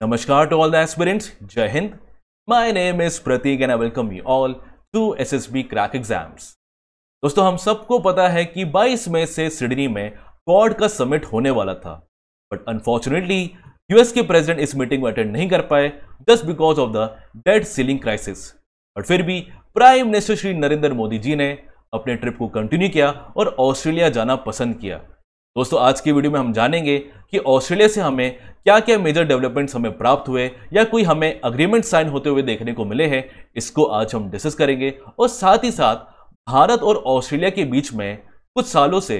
Namaskar to all the aspirants. Jai Hind. My name is Pratik and I welcome you all to SSB Crack Exams. दोस्तों हम सबको पता है कि 22 मई से सिडनी में क्वाड का समिट होने वाला था, बट अनफॉर्चुनेटली यूएस के प्रेसिडेंट इस मीटिंग को अटेंड नहीं कर पाए just because of the date ceiling crisis. But फिर भी प्राइम मिनिस्टर श्री नरेंद्र मोदी जी ने अपने ट्रिप को कंटिन्यू किया और ऑस्ट्रेलिया जाना पसंद किया। दोस्तों आज की वीडियो में हम जानेंगे कि ऑस्ट्रेलिया से हमें क्या क्या मेजर डेवलपमेंट्स हमें प्राप्त हुए या कोई हमें अग्रीमेंट साइन होते हुए देखने को मिले हैं, इसको आज हम डिस्कस करेंगे। और साथ ही साथ भारत और ऑस्ट्रेलिया के बीच में कुछ सालों से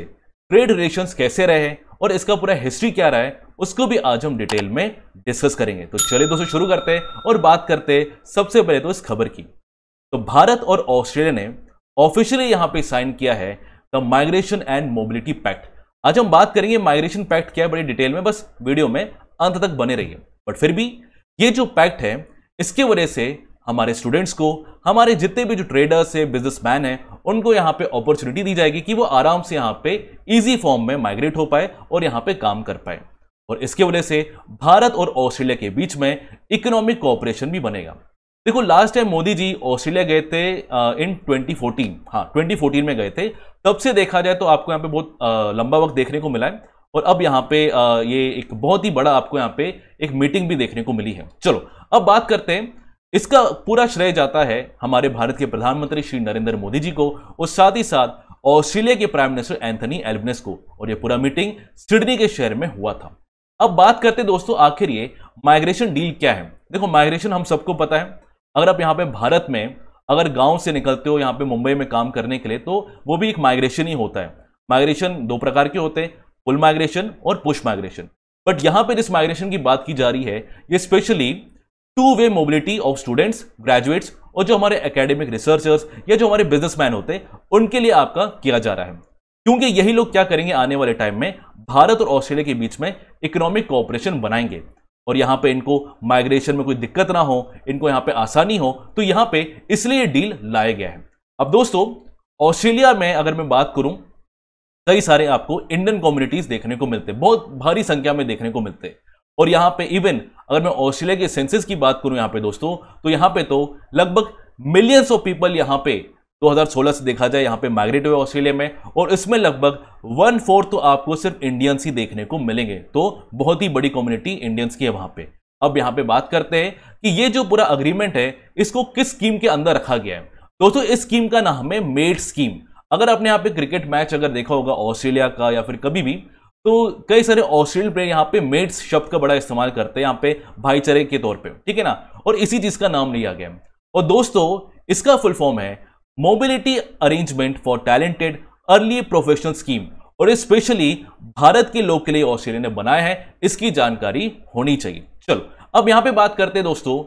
ट्रेड रिलेशंस कैसे रहे और इसका पूरा हिस्ट्री क्या रहा है उसको भी आज हम डिटेल में डिस्कस करेंगे। तो चलिए दोस्तों शुरू करते हैं और बात करते हैं सबसे पहले तो इस खबर की। तो भारत और ऑस्ट्रेलिया ने ऑफिशियली यहां पे साइन किया है the migration and mobility pact. आज हम बात करेंगे माइग्रेशन पैक्ट क्या है बड़ी डिटेल में, बस वीडियो में अंत तक बने रहिए। बट फिर भी ये जो पैक्ट है इसके वजह से हमारे स्टूडेंट्स को, हमारे जितने भी जो ट्रेडर्स है, बिजनेसमैन है, उनको यहाँ पे अपॉर्चुनिटी दी जाएगी कि वो आराम से यहाँ पे इजी फॉर्म में माइग्रेट हो पाए और यहाँ पे काम कर पाए। और इसके वजह से भारत और ऑस्ट्रेलिया के बीच में इकोनॉमिक कोऑपरेशन भी बनेगा। देखो last time Modi ji Australia गए थे इन 2014, हाँ 2014 में गए थे। तब से देखा जाए तो आपको यहाँ पे बहुत लंबा वक्त देखने को मिला है और अब यहाँ पे ये एक बहुत ही बड़ा आपको यहाँ पे एक मीटिंग भी देखने को मिली है। चलो अब बात करते हैं। इसका पूरा श्रेय जाता है हमारे भारत के प्रधानमंत्री श्री नरेंद्र मोदी जी को और साथ ही साथ ऑस्ट्रेलिया के प्राइम मिनिस्टर एंथनी एल्बनेज़ को। और ये पूरा मीटिंग सिडनी के शहर में हुआ था। अब बात करते हैं दोस्तों आखिर ये माइग्रेशन डील क्या है। देखो माइग्रेशन हम सबको पता है, अगर आप यहाँ पे भारत में अगर गांव से निकलते हो यहाँ पे मुंबई में काम करने के लिए तो वो भी एक माइग्रेशन ही होता है। माइग्रेशन दो प्रकार के होते हैं, पुल माइग्रेशन और पुश माइग्रेशन। बट यहाँ पे जिस माइग्रेशन की बात की जा रही है ये specially two way mobility of students, graduates और जो हमारे एकेडमिक रिसर्चर्स या जो हमारे बिजनेसमैन होते हैं उनके लिए आपका किया जा रहा है। क्योंकि यही लोग क्या करेंगे आने वाले टाइम में भारत और ऑस्ट्रेलिया के बीच में इकोनॉमिक कोऑपरेशन बनाएंगे और यहां पे इनको माइग्रेशन में कोई दिक्कत ना हो, इनको यहां पे आसानी हो, तो यहां पे इसलिए डील लाया गया है। अब दोस्तों ऑस्ट्रेलिया में अगर मैं बात करूं कई सारे आपको इंडियन कम्युनिटीज देखने को मिलते हैं, बहुत भारी संख्या में देखने को मिलते हैं। और यहां पे इवन अगर मैं ऑस्ट्रेलिया के सेंसस की बात करूं यहां पे दोस्तों तो यहां पे तो लगभग मिलियंस ऑफ पीपल यहां पे 2016 से देखा जाए यहां पे माइग्रेट हुए ऑस्ट्रेलिया में और इसमें लगभग 1/4 तो आपको सिर्फ इंडियंस ही देखने को मिलेंगे। तो बहुत ही बड़ी कम्युनिटी इंडियंस की है वहां पे। अब यहां पे बात करते हैं कि ये जो पूरा अग्रीमेंट है इसको किस स्कीम के अंदर रखा गया है। दोस्तों इस स्कीम का नाम है मेड स्कीम। अगर आपने यहाँ पे क्रिकेट मैच अगर देखा होगा ऑस्ट्रेलिया का या फिर कभी भी, तो कई सारे ऑस्ट्रेलियन प्लेयर यहाँ पे मेड्स शब्द का बड़ा इस्तेमाल करते हैं यहाँ पे भाईचारे के तौर पे, ठीक है ना, और इसी चीज का नाम लिया गया। और दोस्तों इसका फुल फॉर्म है mobility arrangement for talented early professional scheme और स्पेशली भारत के लोग के लिए ऑस्ट्रेलिया ने बनाया है, इसकी जानकारी होनी चाहिए। चलो अब यहां पे बात करते हैं दोस्तों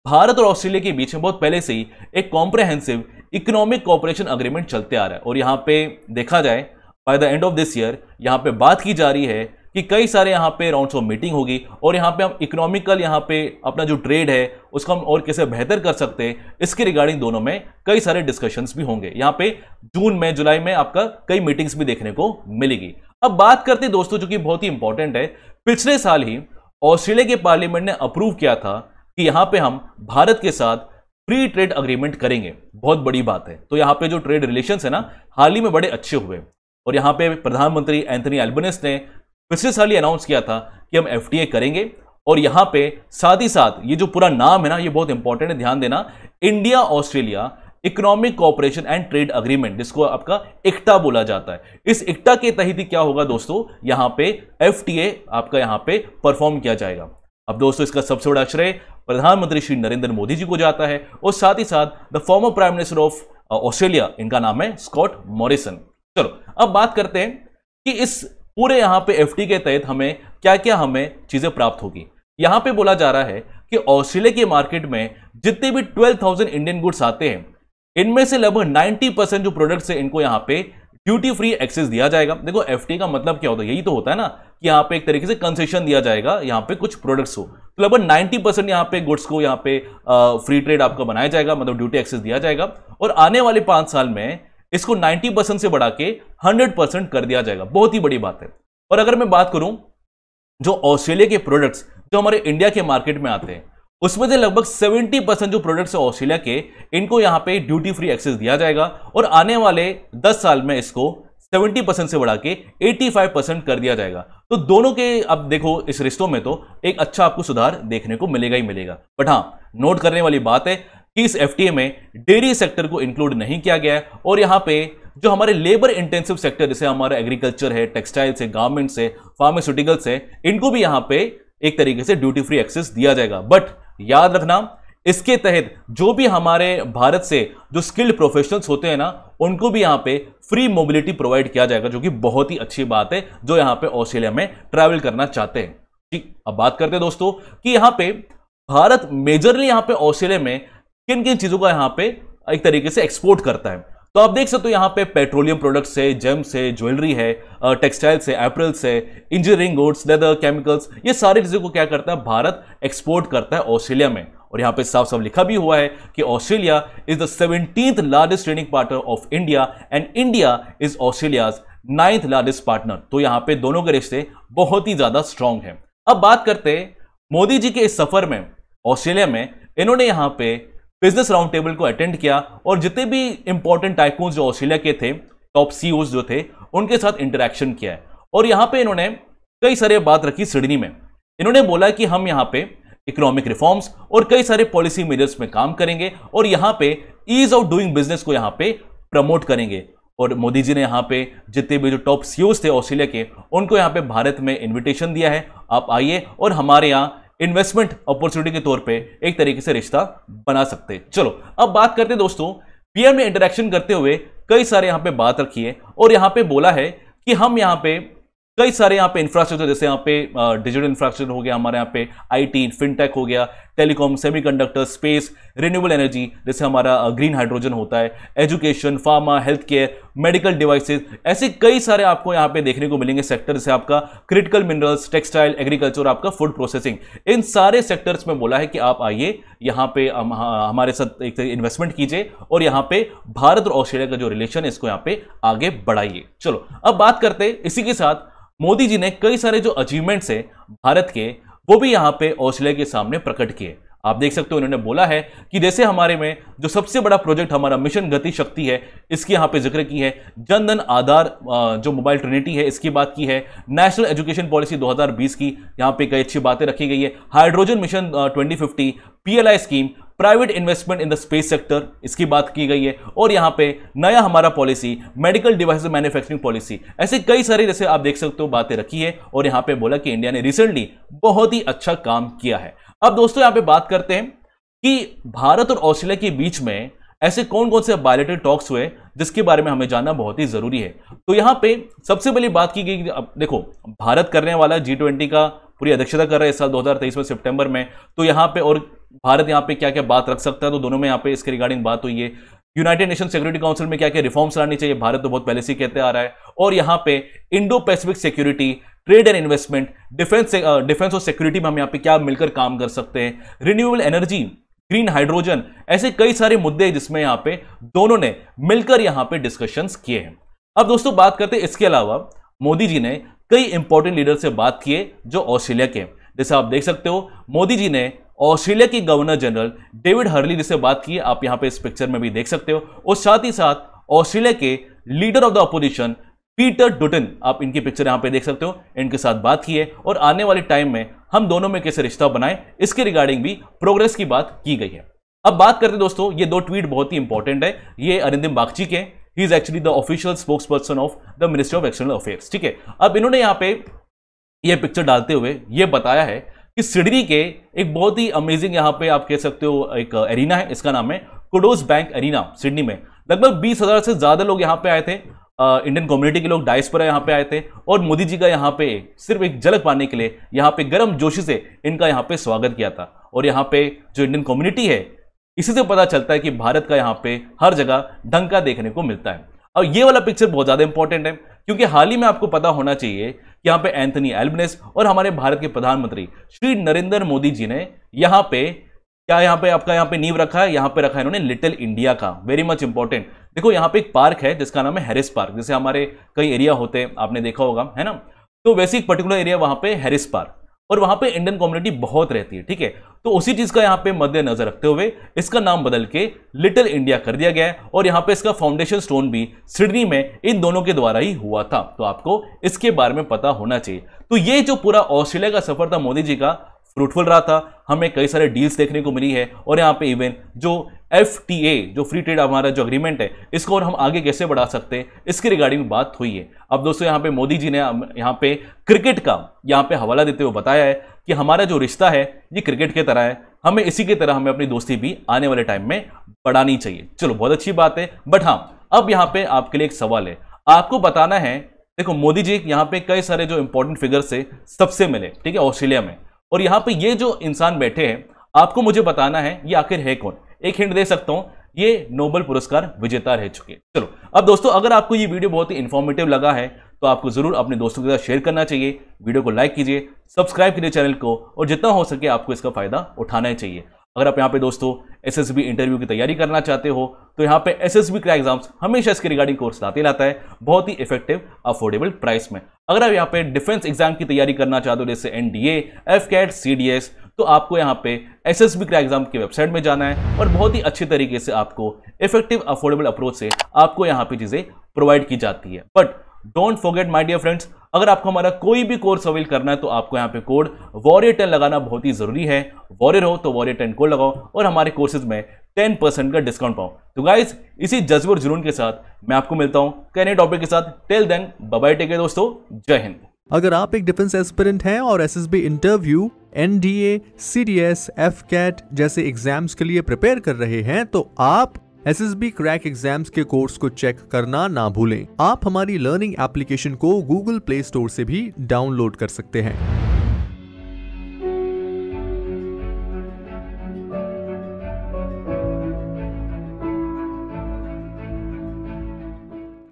भारत और ऑस्ट्रेलिया के बीच में बहुत पहले से ही एक कॉम्प्रहेंसिव इकोनॉमिक कोऑपरेशन अग्रीमेंट चलते आ रहा है और यहां पे देखा जाए by the end of this year यहां पे बात की जा रही है कि कई सारे यहाँ पे राउंड्स ऑफ मीटिंग होगी और यहाँ पे हम इकोनॉमिकल यहाँ पे अपना जो ट्रेड है उसको हम और कैसे बेहतर कर सकते हैं इसके रिगार्डिंग दोनों में कई सारे डिस्कशंस भी होंगे। यहाँ पे जून में, जुलाई में आपका कई मीटिंग्स भी देखने को मिलेगी। अब बात करते हैं दोस्तों जो कि बहुत ही इंपॉर्टेंट है, पिछले साल ही ऑस्ट्रेलिया के पार्लियामेंट ने अप्रूव किया था कि यहाँ पे हम भारत के साथ फ्री ट्रेड अग्रीमेंट करेंगे। बहुत बड़ी बात है। तो यहाँ पे जो ट्रेड रिलेशन है ना हाल ही में बड़े अच्छे हुए और यहाँ पे प्रधानमंत्री एंथनी एल्बनेज़ ने पिछले साल ही अनाउंस किया था कि हम एफटीए करेंगे और यहां पे साथ ही साथ ये जो पूरा नाम है ना ये बहुत इंपॉर्टेंट है, ध्यान देना, India Australia economic cooperation and trade agreement, जिसको आपका इक्टा बोला जाता है। इस इक्टा के तहत ही क्या होगा दोस्तों यहां पे एफटीए आपका यहां पे परफॉर्म किया जाएगा। अब दोस्तों इसका सबसे बड़ा श्रेय प्रधानमंत्री श्री नरेंद्र मोदी जी को जाता है और साथ ही साथ the former prime minister of Australia, इनका नाम है स्कॉट मॉरिसन। चलो अब बात करते हैं कि इस पूरे यहां पे एफटी के तहत हमें क्या क्या हमें चीजें प्राप्त होगी। यहां पे बोला जा रहा है कि ऑस्ट्रेलिया के मार्केट में जितने भी 12,000 इंडियन गुड्स आते हैं इनमें से लगभग 90% जो प्रोडक्ट्स है इनको यहां पे ड्यूटी फ्री एक्सेस दिया जाएगा। देखो एफटी का मतलब क्या होता है, यही तो होता है ना कि यहाँ पे एक तरीके से कंसेशन दिया जाएगा यहाँ पे कुछ प्रोडक्ट्स हो, तो लगभग 90% यहाँ पे गुड्स को यहाँ पे फ्री ट्रेड आपका बनाया जाएगा, मतलब ड्यूटी एक्सेस दिया जाएगा और आने वाले 5 साल में इसको 90% से बढ़ा के 100% कर दिया जाएगा। बहुत ही बड़ी बात है। और अगर मैं बात करूं जो ऑस्ट्रेलिया के प्रोडक्ट्स जो हमारे इंडिया के मार्केट में आते हैं उसमें से लगभग 70% जो प्रोडक्ट्स है ऑस्ट्रेलिया के, इनको यहां पे ड्यूटी फ्री एक्सेस दिया जाएगा और आने वाले 10 साल में इसको 70% से बढ़ा के 85% कर दिया जाएगा। तो दोनों के अब देखो इस रिश्तों में तो एक अच्छा आपको सुधार देखने को मिलेगा ही मिलेगा। बट हां, नोट करने वाली बात है कि इस एफटीए में डेयरी सेक्टर को इंक्लूड नहीं किया गया है और यहां पे जो हमारे लेबर इंटेंसिव सेक्टर जैसे हमारा एग्रीकल्चर है, टेक्सटाइल्स है, गारमेंट्स है, फार्मास्यूटिकल्स है, इनको भी यहां पे एक तरीके से ड्यूटी फ्री एक्सेस दिया जाएगा। बट याद रखना, इसके तहत जो भी हमारे भारत से जो स्किल्ड प्रोफेशनल्स होते हैं ना, उनको भी यहां पे फ्री मोबिलिटी प्रोवाइड किया जाएगा, जो कि बहुत ही अच्छी बात है जो यहां पे ऑस्ट्रेलिया में ट्रैवल करना चाहते हैं। ठीक, अब बात करते हैं दोस्तों कि यहां पे भारत मेजरली यहां पे ऑस्ट्रेलिया में किन किन चीजों का यहां पे एक तरीके से एक्सपोर्ट करता है। तो आप देख सकते हो यहां पे पेट्रोलियम प्रोडक्ट्स है, जेम्स है, ज्वेलरी है, टेक्सटाइल्स है, एपरल्स है, इंजीनियरिंग गुड्स, लेदर, केमिकल्स, ये सारी चीजों को क्या करता है भारत एक्सपोर्ट करता है ऑस्ट्रेलिया में। और यहां पे साफ साफ लिखा भी हुआ है कि Australia is the 17th largest trading partner of India and India is Australia's 9th largest partner. तो यहां पे दोनों के रिश्ते बहुत ही ज्यादा स्ट्रांग है। अब बात करते हैं मोदी जी के इस सफर में ऑस्ट्रेलिया में, इन्होंने यहां पे बिजनेस राउंड टेबल को अटेंड किया और जितने भी इंपॉर्टेंट टाइकून्स जो ऑस्ट्रेलिया के थे, टॉप सीईओज जो थे, उनके साथ इंटरेक्शन किया है। और यहां पे इन्होंने कई सारी बात रखी सिडनी में। इन्होंने बोला कि हम यहां पे इकोनॉमिक रिफॉर्म्स और कई सारे पॉलिसी मेजर्स में काम करेंगे और यहां पे ईज ऑफ डूइंग बिजनेस को यहां पे प्रमोट करेंगे। और मोदी जी ने यहां पे जितने भी जो टॉप सीईओज थे ऑस्ट्रेलिया के, उनको यहां पे भारत में इन्विटेशन दिया है, आप आइए और हमारे यहां इन्वेस्टमेंट अपॉर्चुनिटी के तौर पे एक तरीके से रिश्ता बना सकते हैं। चलो अब बात करते हैं दोस्तों, पीएम ने इंटरेक्शन करते हुए कई सारे यहां पे बात रखी है और यहां पे बोला है कि हम यहां पे कई सारे यहां पे इंफ्रास्ट्रक्चर, जैसे यहां पे डिजिटल इंफ्रास्ट्रक्चर हो गया, हमारे यहां पे आईटी, फिनटेक हो गया, telecom, semiconductor, space, renewable energy जैसे हमारा ग्रीन हाइड्रोजन होता है, education, pharma, health care, medical devices, ऐसे कई सारे आपको यहां पे देखने को मिलेंगे सेक्टर, जैसे आपका क्रिटिकल मिनरल्स, टेक्सटाइल, एग्रीकल्चर, आपका फूड प्रोसेसिंग। इन सारे सेक्टर्स में बोला है कि आप आइए यहां पे हमारे साथ एक इन्वेस्टमेंट कीजिए और यहां पे भारत और ऑस्ट्रेलिया का जो रिलेशन है इसको यहां पे आगे बढ़ाइए। चलो अब बात करते हैं, इसी के साथ मोदी जी ने कई सारे जो अचीवमेंट्स है भारत के, वो भी यहां पे ऑस्ट्रेलिया के सामने प्रकट किए। आप देख सकते हो इन्होंने बोला है कि जैसे हमारे में जो सबसे बड़ा प्रोजेक्ट हमारा मिशन गति शक्ति है, इसकी यहां पे जिक्र की है, जनधन आधार जो मोबाइल ट्रिनिटी है इसकी बात की है, नेशनल एजुकेशन पॉलिसी 2020 की यहां पे कई अच्छी बातें रखी गई है, hydrogen mission 2050, PLI scheme, private investment in the space sector, इसकी बात की गई है, और यहां पे नया हमारा policy medical devices manufacturing policy, ऐसे कई सारी जैसे आप देख सकते हो बातें रखी है। और यहां पे बोला कि इंडिया ने रिसेंटली बहुत ही अच्छा काम किया है। अब दोस्तों यहां पे बात करते हैं कि भारत और ऑस्ट्रेलिया के बीच में ऐसे कौन कौन से बायलैटरल टॉक्स हुए जिसके बारे में हमें जानना बहुत ही जरूरी है। तो यहां पे सबसे पहली बात की गई, अब देखो भारत करने वाला G20 का पूरी अध्यक्षता कर रहा है इस साल 2023 में सितंबर में। तो यहां पे और भारत यहां पे क्या क्या बात रख सकता है, तो दोनों में यहां पे इसके रिगार्डिंग बात हुई है। यूनाइटेड नेशन सिक्योरिटी काउंसिल में क्या क्या रिफॉर्म्स लानी चाहिए, भारत तो बहुत पहले से कहते आ रहा है। और यहां पे Indo Pacific security, trade and investment, defence और सिक्योरिटी में हम यहां पे क्या मिलकर काम कर सकते हैं, रिन्यूएबल एनर्जी, ग्रीन हाइड्रोजन, ऐसे कई सारे मुद्दे जिसमें यहां पे दोनों ने मिलकर यहां पे डिस्कशंस किए हैं। अब दोस्तों बात करते हैं, इसके अलावा मोदी जी ने कई इंपॉर्टेंट लीडर से बात किए जो ऑस्ट्रेलिया के, जैसे आप देख सकते हो मोदी जी ने ऑस्ट्रेलिया के गवर्नर जनरल डेविड हर्ली जी से बात की, आप यहां पे इस पिक्चर में भी देख सकते हो, और साथ ही साथ ऑस्ट्रेलिया के leader of the opposition Peter Dutton, आप इनकी पिक्चर यहां पे देख सकते हो, इनके साथ बात की है और आने वाले टाइम में हम दोनों में कैसे रिश्ता बनाए इसके रिगार्डिंग भी प्रोग्रेस की बात की गई है। अब बात करते दोस्तों, ये दो ट्वीट बहुत ही इंपॉर्टेंट है, ये अरिंदम बागची के, he is actually the official spokes person of the ministry of external affairs. ठीक है, अब इन्होंने यहां पे ये पिक्चर डालते हुए ये बताया है कि सिडनी के एक बहुत ही अमेजिंग यहां पे आप कह सकते हो एक एरिना है, इसका नाम है कुडोस बैंक एरिना। सिडनी में लगभग 20,000 से ज्यादा लोग यहां पे आए थे, इंडियन कम्युनिटी के लोग, डायस्पोरा यहां पे आए थे, और मोदी जी का यहां पे सिर्फ एक झलक पाने के लिए यहां पे गर्म जोशी से इनका यहां पे स्वागत किया था। और यहां पे जो इंडियन कम्युनिटी है, इसी से पता चलता है कि भारत का यहां पे हर जगह ढंग देखने को मिलता है। और ये वाला पिक्चर बहुत ज्यादा इंपॉर्टेंट है क्योंकि हाल ही में आपको पता होना चाहिए कि यहां पे एंथनी एल्बनेस और हमारे भारत के प्रधानमंत्री श्री नरेंद्र मोदी जी ने यहां पे क्या यहां पे आपका यहां पे नींव रखा है, यहां पे रखा है इन्होंने लिटिल इंडिया का, वेरी मच इंपॉर्टेंट। देखो यहां पे एक पार्क है जिसका नाम है हैरिस पार्क, जैसे हमारे कई एरिया होते हैं आपने देखा होगा, है ना, तो वैसे एक पर्टिकुलर एरिया वहां पे हैरिस पार्क, और वहां पे इंडियन कम्युनिटी बहुत रहती है, ठीक है। तो उसी चीज का यहाँ पे मद्देनजर रखते हुए इसका नाम बदल के लिटिल इंडिया कर दिया गया है और यहाँ पे इसका फाउंडेशन स्टोन भी सिडनी में इन दोनों के द्वारा ही हुआ था। तो आपको इसके बारे में पता होना चाहिए। तो ये जो पूरा ऑस्ट्रेलिया का सफर था मोदी जी का, फ्रूटफुल रहा था। हमें कई सारे डील्स देखने को मिली है और यहाँ पे इवन जो FTA जो फ्री ट्रेड हमारा जो अग्रीमेंट है इसको और हम आगे कैसे बढ़ा सकते हैं इसके रिगार्डिंग बात हुई है। अब दोस्तों यहाँ पे मोदी जी ने यहाँ पे क्रिकेट का यहाँ पे हवाला देते हुए बताया है कि हमारा जो रिश्ता है ये क्रिकेट की तरह है, हमें इसी की तरह हमें अपनी दोस्ती भी आने वाले टाइम में बढ़ानी चाहिए। चलो बहुत अच्छी बात है। बट हाँ, अब यहाँ पे आपके लिए एक सवाल है, आपको बताना है। देखो मोदी जी यहाँ पे कई सारे जो इंपॉर्टेंट फिगर से सबसे मिले, ठीक है, ऑस्ट्रेलिया में, और यहाँ पे ये जो इंसान बैठे हैं आपको मुझे बताना है ये आखिर है कौन। एक हिंट दे सकता हूं, ये नोबेल पुरस्कार विजेता रह चुके। चलो अब दोस्तों, अगर आपको ये वीडियो बहुत ही इंफॉर्मेटिव लगा है तो आपको जरूर अपने दोस्तों के साथ शेयर करना चाहिए। वीडियो को लाइक कीजिए, सब्सक्राइब कीजिए चैनल को, और जितना हो सके आपको इसका फायदा उठाना ही चाहिए। अगर आप यहाँ पे दोस्तों SSB इंटरव्यू की तैयारी करना चाहते हो तो यहाँ पे SSB क्रैक एग्जाम्स हमेशा इसके रिगार्डिंग कोर्स लाता है बहुत ही इफेक्टिव अफोर्डेबल प्राइस में। अगर आप यहाँ पे डिफेंस एग्जाम की तैयारी करना चाहते हो जैसे NDA, FCAT, CDS, तो आपको यहाँ पे SSB क्रैक एग्जाम की वेबसाइट में जाना है और बहुत ही अच्छी तरीके से आपको इफेक्टिव अफोर्डेबल अप्रोच से आपको यहाँ पे चीजें प्रोवाइड की जाती है। But don't forget my dear friends, अगर आपको हमारा कोई भी कोर्स अवेल करना है तो आपको यहाँ पे कोड Warrior10 लगाना बहुत ही जरूरी है। वॉरियर हो तो Warrior10 कोड लगाओ और हमारे कोर्सेज में 10% का डिस्काउंट पाओ। तो गाइज इसी जज्बे और जुनून के साथ मैं आपको मिलता हूँ कई नए टॉपिक के साथ। Till then bye bye, take care दोस्तों, जय हिंद। अगर आप एक डिफेंस एस्पिरेंट हैं और SSB interview, NDA, CDS, FCAT जैसे एग्जाम्स के लिए प्रिपेयर कर रहे हैं तो आप SSB क्रैक एग्जाम्स के कोर्स को चेक करना ना भूलें। आप हमारी लर्निंग एप्लीकेशन को Google प्ले स्टोर से भी डाउनलोड कर सकते हैं।